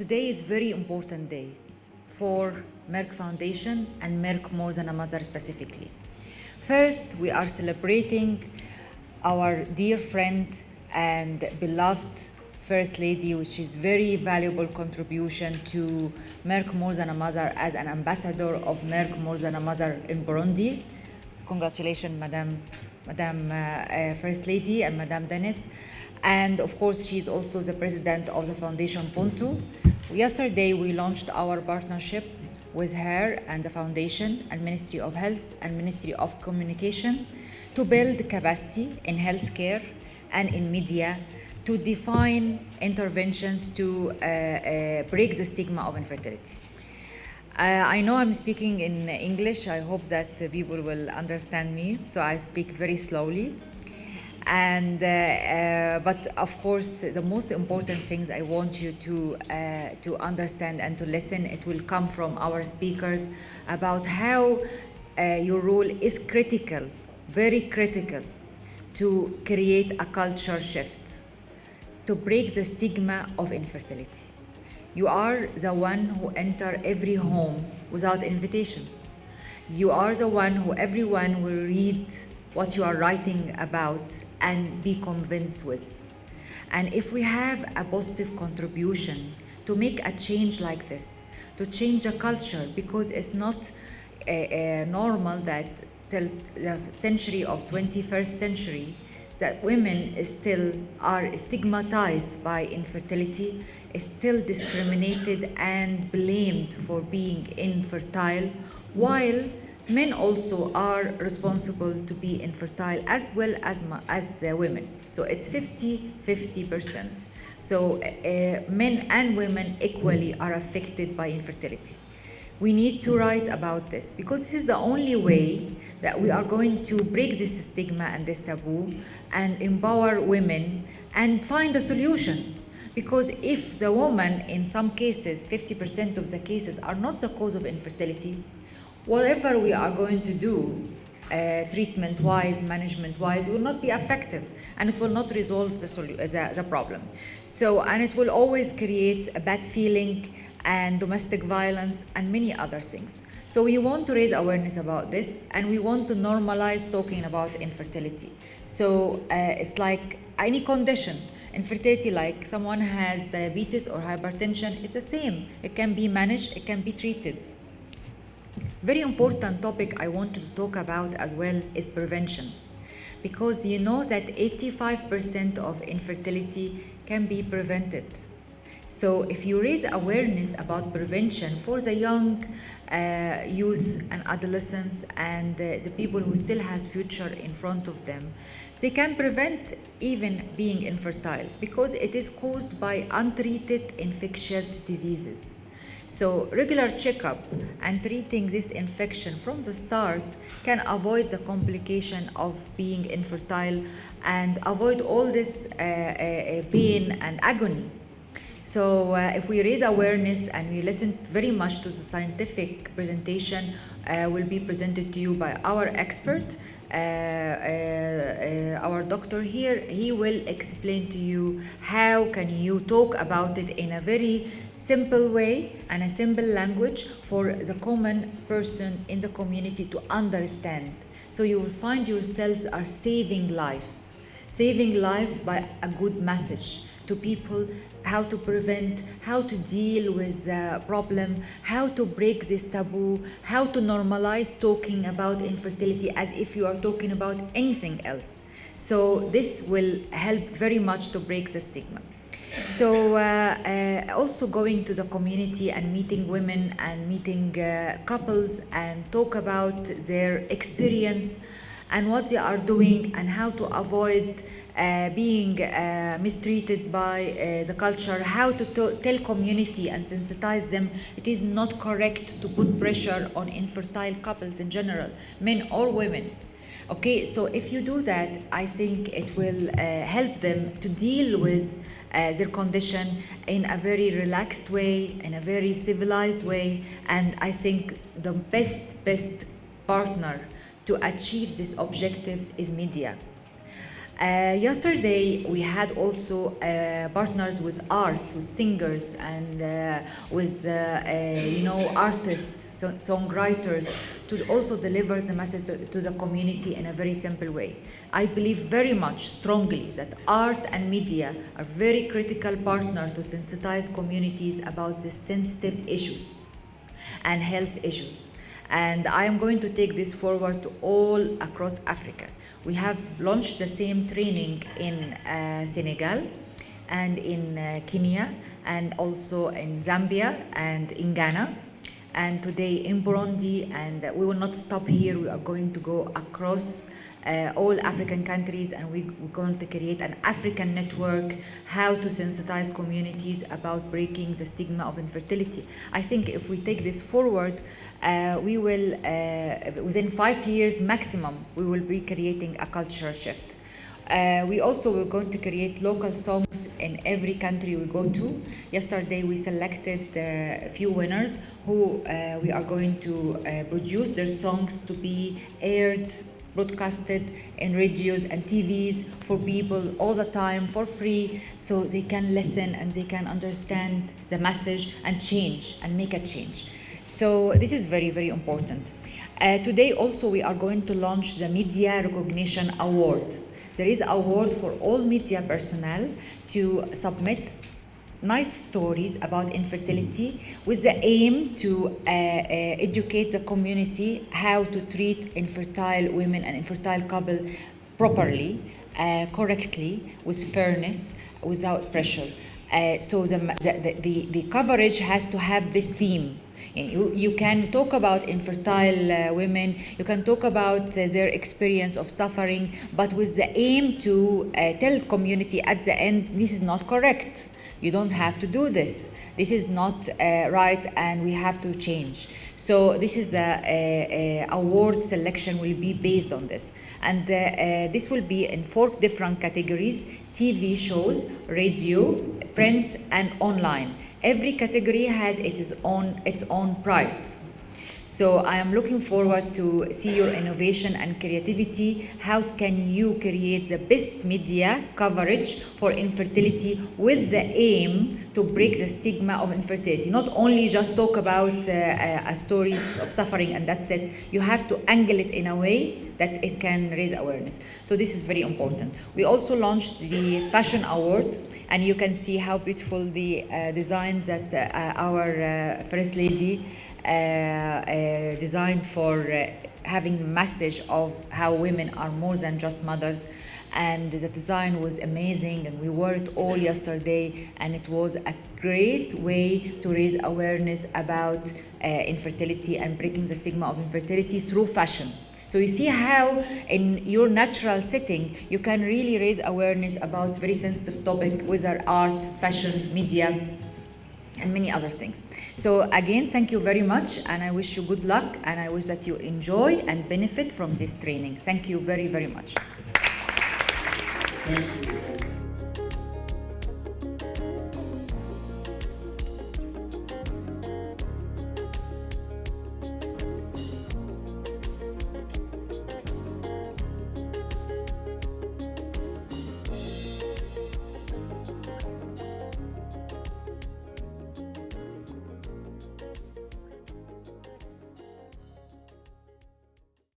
Today is very important day for Merck Foundation and Merck More Than a Mother specifically. First, we are celebrating our dear friend and beloved First Lady, which is very valuable contribution to Merck More Than a Mother as an ambassador of Merck More Than a Mother in Burundi. Congratulations, Madam First Lady and Madam Dennis. And of course, she's also the president of the Foundation Puntu. Yesterday, we launched our partnership with her and the Foundation and Ministry of Health and Ministry of Communication to build capacity in healthcare and in media to define interventions to break the stigma of infertility. I know I'm speaking in English. I hope that people will understand me, so I speak very slowly. And but of course, the most important things I want you to understand and to listen. It will come from our speakers about how your role is critical, very critical, to create a culture shift, to break the stigma of infertility. You are the one who enter every home without invitation. You are the one who everyone will read what you are writing about and be convinced with. And if we have a positive contribution to make a change like this, to change a culture, because it's not normal that till the century of 21st century that women still are stigmatized by infertility, still discriminated and blamed for being infertile, while men also are responsible to be infertile as well as women. So it's 50-50%. So men and women equally are affected by infertility. We need to write about this because this is the only way that we are going to break this stigma and this taboo and empower women and find a solution. Because if the woman, in some cases, 50% of the cases are not the cause of infertility, whatever we are going to do, treatment-wise, management-wise, will not be effective, and it will not resolve the problem. So, and it will always create a bad feeling and domestic violence and many other things. So we want to raise awareness about this, and we want to normalize talking about infertility. So it's like any condition. Infertility, like someone has diabetes or hypertension, it's the same. It can be managed, it can be treated. Very important topic I wanted to talk about as well is prevention, because you know that 85% of infertility can be prevented. So if you raise awareness about prevention for the young youth and adolescents and the people who still has future in front of them, they can prevent even being infertile, because it is caused by untreated infectious diseases. So regular checkup and treating this infection from the start can avoid the complication of being infertile and avoid all this pain and agony. So if we raise awareness and we listen very much to the scientific presentation will be presented to you by our expert, our doctor here, he will explain to you how can you talk about it in a very simple way and a simple language for the common person in the community to understand. So you will find yourselves are saving lives by a good message to people, how to prevent, how to deal with the problem, how to break this taboo, how to normalize talking about infertility as if you are talking about anything else. So this will help very much to break the stigma. So also going to the community and meeting women and meeting couples and talk about their experience and what they are doing and how to avoid being mistreated by the culture, how to tell community and sensitize them. It is not correct to put pressure on infertile couples in general, men or women. Okay, so if you do that, I think it will help them to deal with their condition in a very relaxed way, in a very civilized way, and I think the best partner to achieve these objectives is media. Yesterday, we had also partners with art, with singers, and with artists, songwriters, to also deliver the message to the community in a very simple way. I believe very much strongly that art and media are very critical partners to sensitize communities about the sensitive issues and health issues. And I am going to take this forward to all across Africa. We have launched the same training in Senegal and in Kenya and also in Zambia and in Ghana and today in Burundi, and we will not stop here. We are going to go across all African countries, and we're going to create an African network how to sensitize communities about breaking the stigma of infertility. I think if we take this forward, we will, within 5 years maximum, we will be creating a cultural shift. We also were going to create local songs in every country we go to. Yesterday we selected a few winners who we are going to produce their songs to be aired, broadcasted in radios and TVs for people all the time for free, so they can listen and they can understand the message and change and make a change. So this is very, very important. Today also we are going to launch the Media Recognition Award. There is an award for all media personnel to submit nice stories about infertility with the aim to educate the community how to treat infertile women and infertile couple properly, correctly, with fairness, without pressure. So the coverage has to have this theme. You can talk about infertile women, you can talk about their experience of suffering, but with the aim to tell community at the end, this is not correct. You don't have to do this. This is not right, and we have to change. So this is the award selection will be based on this. And this will be in 4 different categories: TV shows, radio, print, and online. Every category has its own price. So I am looking forward to see your innovation and creativity. How can you create the best media coverage for infertility with the aim to break the stigma of infertility? Not only just talk about stories of suffering and that's it. You have to angle it in a way that it can raise awareness. So this is very important. We also launched the Fashion Award, and you can see how beautiful the designs that our First Lady designed for having the message of how women are more than just mothers. And the design was amazing, and we wore it all yesterday, and it was a great way to raise awareness about infertility and breaking the stigma of infertility through fashion. So you see how in your natural setting you can really raise awareness about very sensitive topic, whether art, fashion, media, and many other things. So again, thank you very much, and I wish you good luck, and I wish that you enjoy and benefit from this training. Thank you very, very much. Thank you.